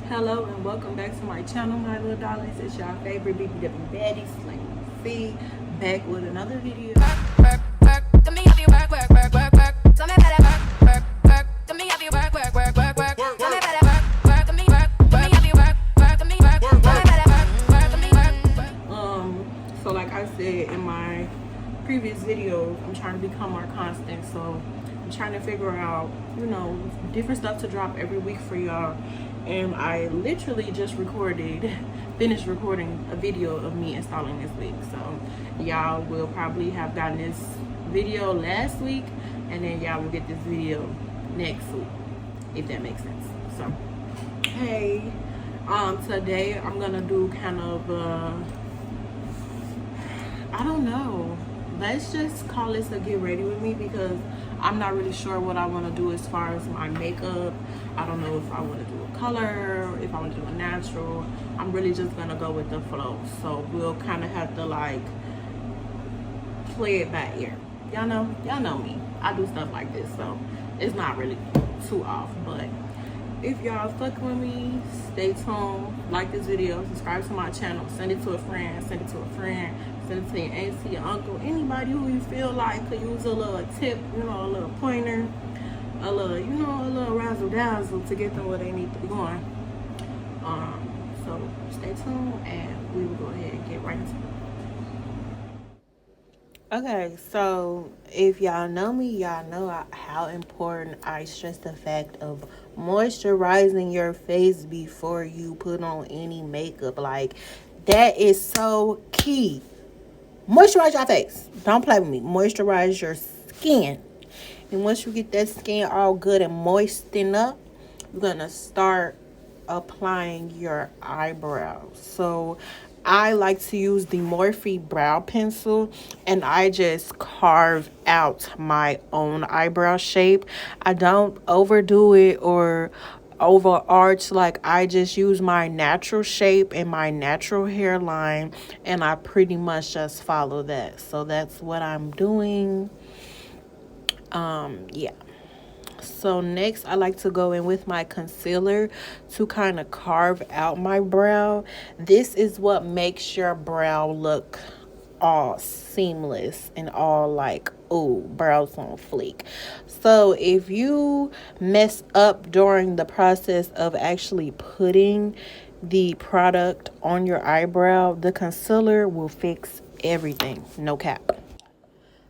Hello and welcome back to my channel, my little darlings. It's your favorite BBW baddie, SlayMeZe, back with another video. So like I said in my previous videos, I'm trying to become more constant. So I'm trying to figure out, different stuff to drop every week for y'all. And I literally just finished recording a video of me installing this wig. So y'all will probably have gotten this video last week, and then y'all will get this video next week, if that makes sense. So hey, today I'm gonna do kind of I don't know, let's just call this a get ready with me, because I'm not really sure what I want to do as far as my makeup. I don't know if I want to do a color, if I want to do a natural. I'm really just gonna go with the flow, so we'll kind of have to like play it by ear. Y'all know me, I do stuff like this, so it's not really too off. But if y'all fuck with me, stay tuned, like this video, subscribe to my channel, send it to a friend, send it to your auntie, your uncle, anybody who you feel like could use a little tip, a little pointer, a little razzle dazzle to get them where they need to be going. So stay tuned and we will go ahead and get right into it. Okay, so if y'all know me, y'all know how important I stress the fact of moisturizing your face before you put on any makeup. Like, that is so key. Moisturize your face. Don't play with me. Moisturize your skin. And once you get that skin all good and moisten up, you're going to start applying your eyebrows. So I like to use the Morphe brow pencil, and I just carve out my own eyebrow shape. I don't overdo it or overarch. Like, I just use my natural shape and my natural hairline, and I pretty much just follow that. So that's what I'm doing. Yeah. So next, I like to go in with my concealer to kind of carve out my brow. This is what makes your brow look all seamless and all like, ooh, brows on fleek. So if you mess up during the process of actually putting the product on your eyebrow, the concealer will fix everything. No cap.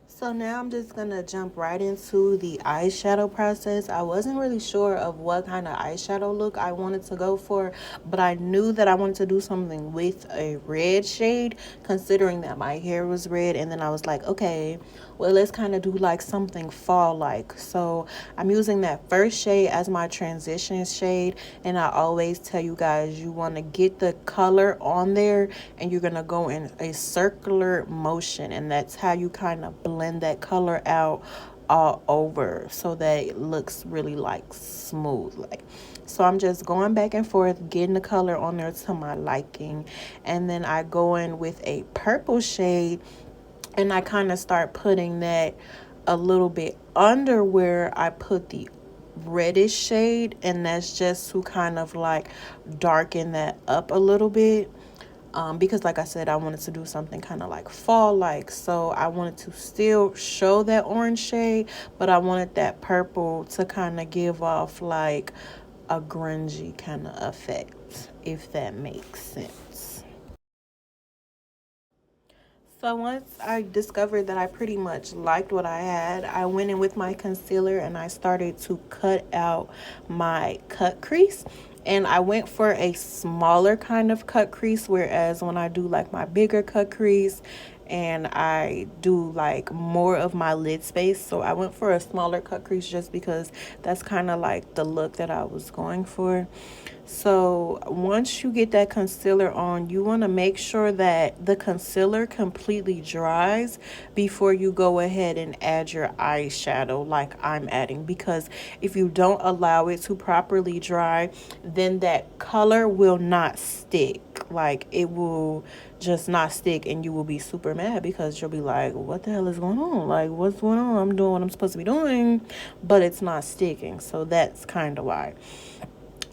So now I'm just going to jump right into the eyeshadow process. I wasn't really sure of what kind of eyeshadow look I wanted to go for, but I knew that I wanted to do something with a red shade, considering that my hair was red. And then I was like, okay, well, let's kind of do like something fall-like. So I'm using that first shade as my transition shade. And I always tell you guys, you want to get the color on there and you're going to go in a circular motion. And that's how you kind of blend that color out all over so that it looks really like smooth. Like, so I'm just going back and forth, getting the color on there to my liking. And then I go in with a purple shade and I kind of start putting that a little bit under where I put the reddish shade, and that's just to kind of like darken that up a little bit. Because like I said, I wanted to do something kind of like fall-like. So I wanted to still show that orange shade, but I wanted that purple to kind of give off like a grungy kind of effect, if that makes sense. So once I discovered that I pretty much liked what I had, I went in with my concealer and I started to cut out my cut crease. And I went for a smaller kind of cut crease, whereas when I do like my bigger cut crease and I do like more of my lid space, so I went for a smaller cut crease just because that's kind of like the look that I was going for. So once you get that concealer on, you want to make sure that the concealer completely dries before you go ahead and add your eyeshadow like I'm adding, because if you don't allow it to properly dry, then that color will not stick. Like, it will just not stick and you will be super mad because you'll be like, what the hell is going on? Like, what's going on? I'm doing what I'm supposed to be doing, but it's not sticking. So that's kind of why.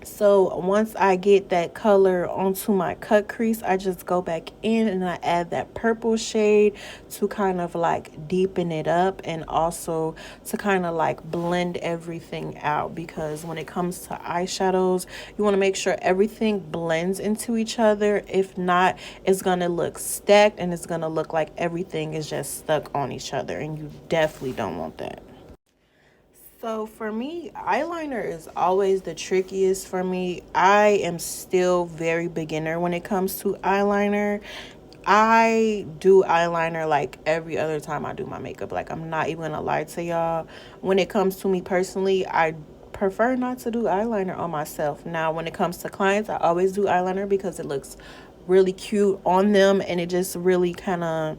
So once I get that color onto my cut crease, I just go back in and I add that purple shade to kind of like deepen it up, and also to kind of like blend everything out, because when it comes to eyeshadows, you want to make sure everything blends into each other. If not, it's going to look stacked and it's going to look like everything is just stuck on each other, and you definitely don't want that. So for me, eyeliner is always the trickiest for me. I am still very beginner when it comes to eyeliner. I do eyeliner like every other time I do my makeup. Like, I'm not even gonna lie to y'all. When it comes to me personally, I prefer not to do eyeliner on myself. Now, when it comes to clients, I always do eyeliner because it looks really cute on them, and it just really kind of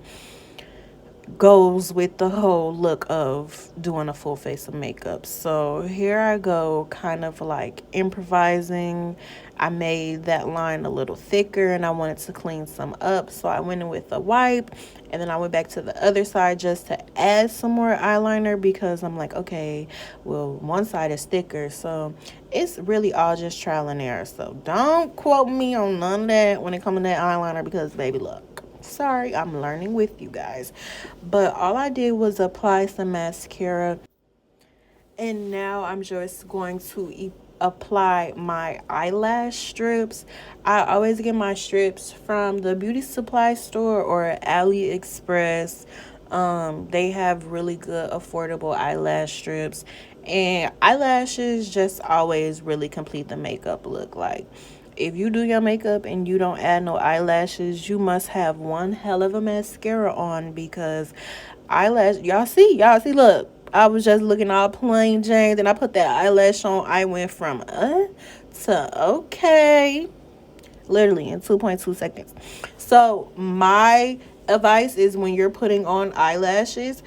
goes with the whole look of doing a full face of makeup. So here I go, kind of like improvising. I made that line a little thicker and I wanted to clean some up, so I went in with a wipe, and then I went back to the other side just to add some more eyeliner, because I'm like, okay, well, one side is thicker. So it's really all just trial and error, so don't quote me on none of that when it comes to that eyeliner, because baby, look, sorry, I'm learning with you guys. But all I did was apply some mascara, and now I'm just going to apply my eyelash strips. I always get my strips from the beauty supply store or AliExpress. They have really good affordable eyelash strips, and eyelashes just always really complete the makeup look. Like, if you do your makeup and you don't add no eyelashes, you must have one hell of a mascara on, because eyelash, y'all see, look, I was just looking all plain Jane, then I put that eyelash on. I went from to okay, literally in 2.2 seconds. So my advice is, when you're putting on eyelashes,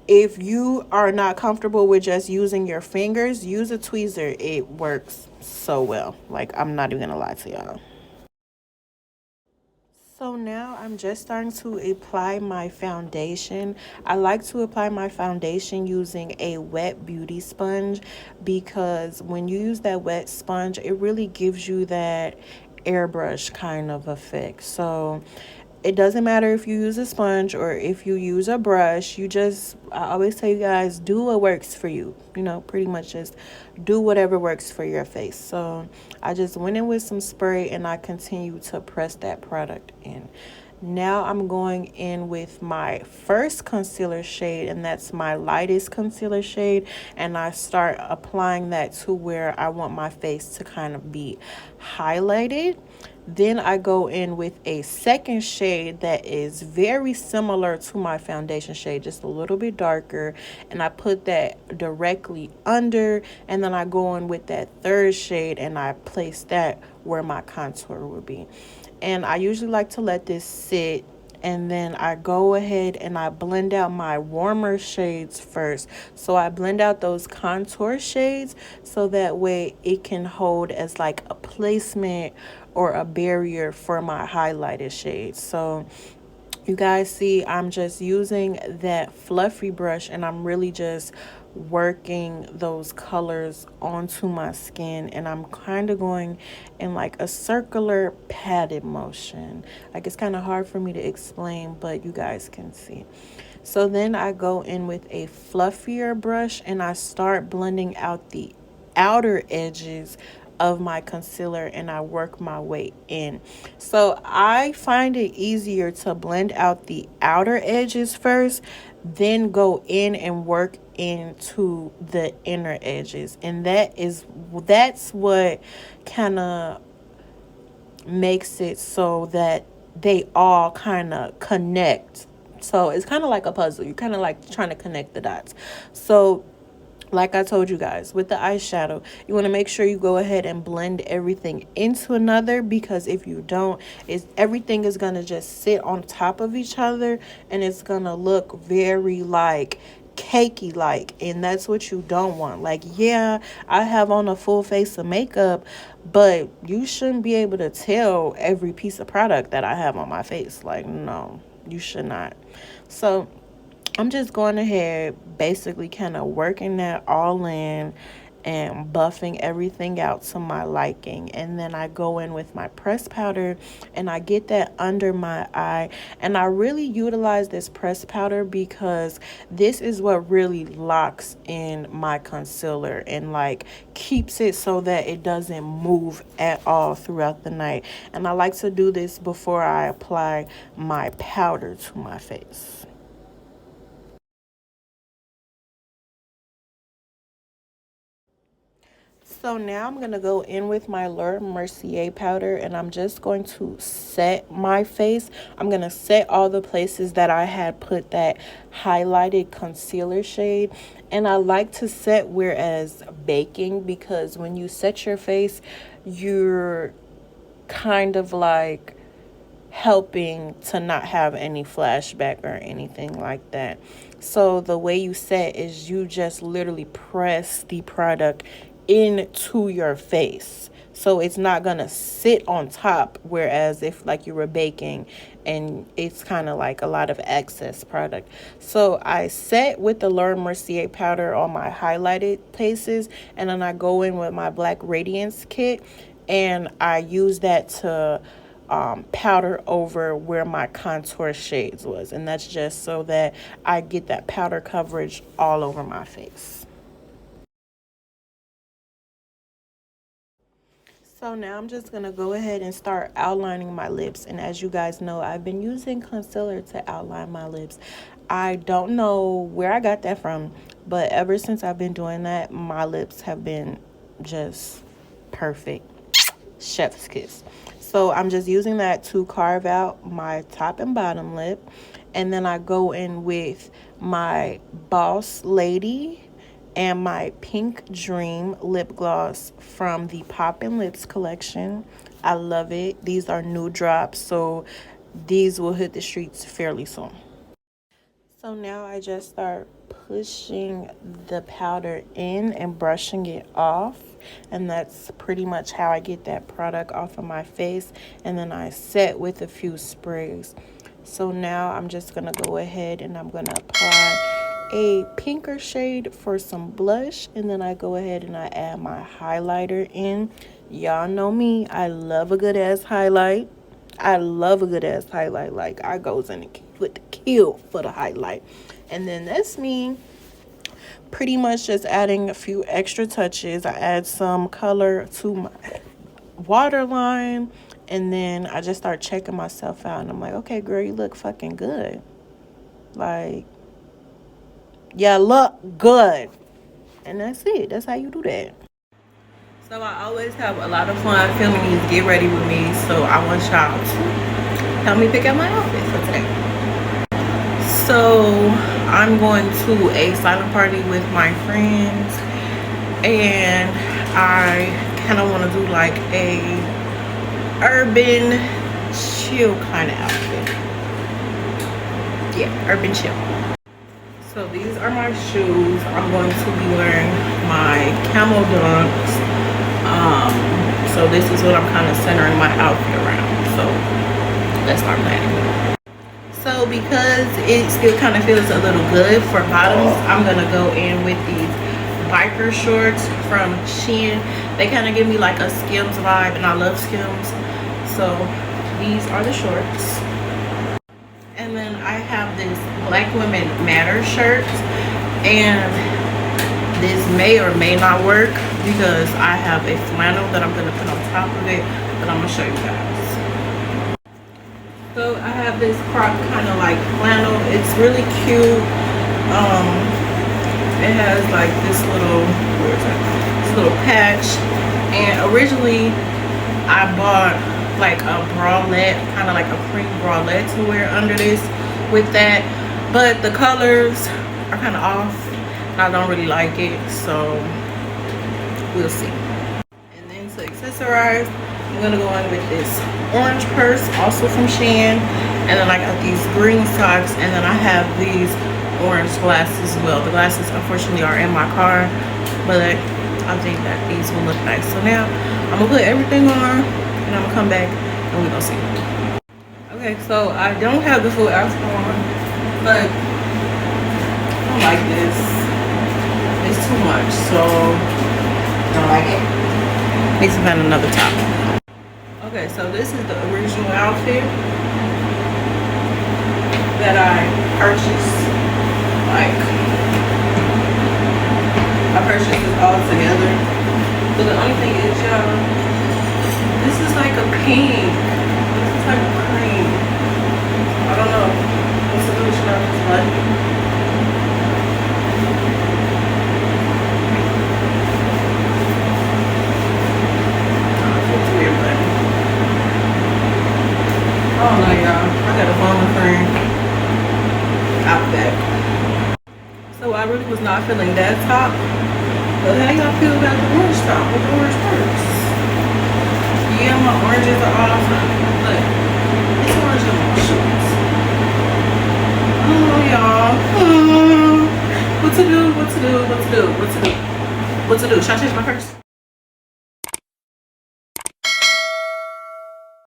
if you are not comfortable with just using your fingers, use a tweezer. It works so well. Like, I'm not even gonna lie to y'all. So now I'm just starting to apply my foundation. I like to apply my foundation using a wet beauty sponge, because when you use that wet sponge, it really gives you that airbrush kind of effect. So it doesn't matter if you use a sponge or if you use a brush. I always tell you guys, do what works for you. Pretty much just do whatever works for your face. So I just went in with some spray and I continue to press that product in. Now I'm going in with my first concealer shade, and that's my lightest concealer shade, and I start applying that to where I want my face to kind of be highlighted. Then I go in with a second shade that is very similar to my foundation shade, just a little bit darker, and I put that directly under, and then I go in with that third shade and I place that where my contour would be. And I usually like to let this sit, and then I go ahead and I blend out my warmer shades first. So I blend out those contour shades, so that way it can hold as like a placement or a barrier for my highlighted shades. So you guys see, I'm just using that fluffy brush and I'm really just working those colors onto my skin, and I'm kind of going in like a circular padded motion. Like, it's kind of hard for me to explain, but you guys can see. So then I go in with a fluffier brush and I start blending out the outer edges of my concealer, and I work my way in. So I find it easier to blend out the outer edges first, then go in and work into the inner edges. And that's what kind of makes it so that they all kind of connect. So it's kind of like a puzzle. You're kind of like trying to connect the dots. So like I told you guys, with the eyeshadow, you want to make sure you go ahead and blend everything into another, because if you don't, everything is going to just sit on top of each other, and it's going to look very like cakey like, and that's what you don't want. Like, yeah, I have on a full face of makeup, but you shouldn't be able to tell every piece of product that I have on my face. Like, no, you should not. So I'm just going ahead, basically kind of working that all in, and buffing everything out to my liking. And then I go in with my pressed powder and I get that under my eye. And I really utilize this pressed powder because this is what really locks in my concealer and like keeps it so that it doesn't move at all throughout the night. And I like to do this before I apply my powder to my face. So now I'm going to go in with my Mercier powder and I'm just going to set my face. I'm going to set all the places that I had put that highlighted concealer shade. And I like to set whereas baking, because when you set your face, you're kind of like helping to not have any flashback or anything like that. So the way you set is you just literally press the product into your face, so it's not gonna sit on top, whereas if like you were baking and it's kind of like a lot of excess product. So I set with the Mercier powder on my highlighted places, and then I go in with my black Radiance kit and I use that to powder over where my contour shades was, and that's just so that I get that powder coverage all over my face. So now I'm just going to go ahead and start outlining my lips. And as you guys know, I've been using concealer to outline my lips. I don't know where I got that from, but ever since I've been doing that, my lips have been just perfect. Chef's kiss. So I'm just using that to carve out my top and bottom lip. And then I go in with my Boss Lady and my Pink Dream lip gloss from the Poppin' Lips collection. I love it. These are new drops, so these will hit the streets fairly soon. So now I just start pushing the powder in and brushing it off, and that's pretty much how I get that product off of my face. And then I set with a few sprays. So now I'm just gonna go ahead and I'm gonna apply a pinker shade for some blush, and then I go ahead and I add my highlighter in. Y'all know me, I love a good ass highlight. I love a good ass highlight. Like, I goes in with the kill for the highlight. And then that's me pretty much just adding a few extra touches. I add some color to my waterline, and then I just start checking myself out, and I'm like, okay, girl, you look fucking good. Like, yeah, look good. And that's it. That's how you do that. So I always have a lot of fun filming these get ready with me. So I want y'all to help me pick out my outfit for today. So I'm going to a silent party with my friends, and I kind of want to do like a urban chill kind of outfit. Yeah, urban chill. So these are my shoes. I'm going to be wearing my camel dunks. So this is what I'm kind of centering my outfit around. So let's start planning. So because it still kind of feels a little good for bottoms, I'm gonna go in with these biker shorts from Shein. They kind of give me like a Skims vibe, and I love Skims. So these are the shorts. And then I have this Black Women Matter shirt, and this may or may not work because I have a flannel that I'm gonna put on top of it, but I'm gonna show you guys. So I have this crop kind of like flannel. It's really cute. It has like this little, where is it? This little patch, and originally I bought like a bralette, kind of like a cream bralette to wear under this with that, but the colors are kind of off and I don't really like it, so we'll see. And then to accessorize, I'm gonna go in with this orange purse, also from Shein, and then I got these green socks, and then I have these orange glasses as well. The glasses unfortunately are in my car, but I think that these will look nice. So now I'm gonna put everything on, and I'm gonna come back and we're gonna see. Okay, so I don't have the full outfit on, but I don't like this. It's too much, so Don't like it. Need to find another top. Okay, so this is the original outfit that I purchased. Like, I purchased this all together. But the only thing is, y'all, this is like a pink. This is like a cream. I don't know what solution I was like. It's weird, but I don't know, y'all. I got a phone friend out back. So I really was not feeling that top. But how y'all feel about the orange top with the orange purse? Yeah, my oranges are off, but it's orange on my shorts. Oh, y'all. What to do? What to do? What to do? What to do? What to do? Should I change my purse?